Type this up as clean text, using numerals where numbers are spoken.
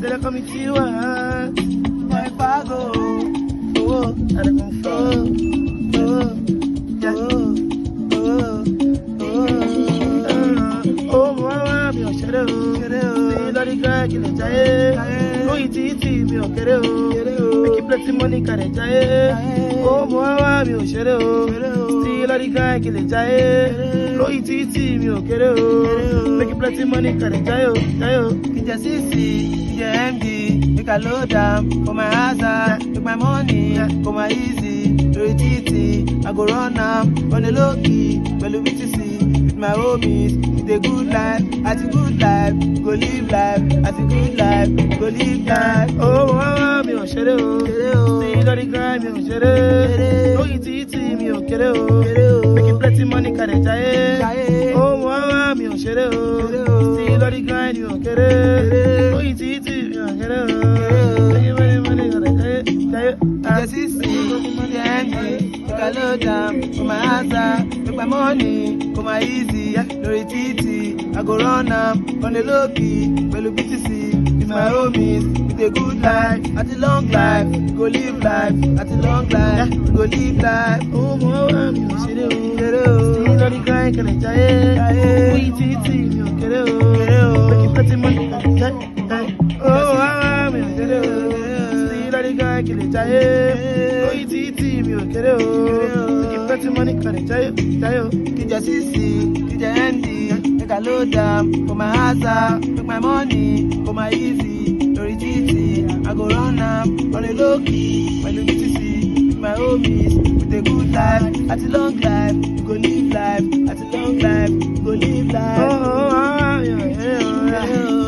they call me T1. My Pago. Oh, I don't fall. Oh, yeah. Oh, mama, mi ò ṣeré o. See lórí guy kí lè jayé. Lóyìn títì mi ò kéré o. Make plenty money kàdé jayé. Oh, mama, mi ò ṣeré o. See lórí guy kí lè jayé. Lóyìn títì mi ò kéré o. Make plenty money kàdé jayé o. Kìjẹ CC, kìjẹ MD, make I load am for my hazard, make my money go my easy, lórí títì, I go run am, on the low key, pẹ̀lú BTC, with my homies, it's a good life, at a good life, go live life, at a good life, go live life. Oh, mama, mi ò ṣeré o. See lórí guy mi ò ṣeré. Lóyìn títì mi ò kéré o. Make plenty money kàdé jayé. Oh, mama, mi ò ṣeré o. See lórí guy mi ò kéré. Lóyìn títì mi ò kéré o. Make plenty money kàdé jayé. Kìjẹ CC, kìjẹ MD, make I load am for my hazard, make my money go my easy, lórí títì, I go run am, on the low key, pẹ̀lú BTC, with my homies, with a good life, at a long life, go live life, at a long life, go live life. Oh, mama, mi ò ṣeré o. See lórí guy kàdé jayé. Lóyìn títì mi ò kéré o. Make plenty money kàdé jayé. Oh, mama, mi ò ṣeré o. See lórí guy kí lè jayé. Lóyìn títì mi ò kéré o. Make plenty money kàdé jayé o. Kìjẹ CC, kìjẹ MD, make I load am for my hazard, make my money go my easy, lórí títì, I go run am, on a low key, pẹ̀lú BTC, with my homies, with a good life, at a long life, you go live life, at a long life, you go live life. Oh, mama, mi ò ṣeré o.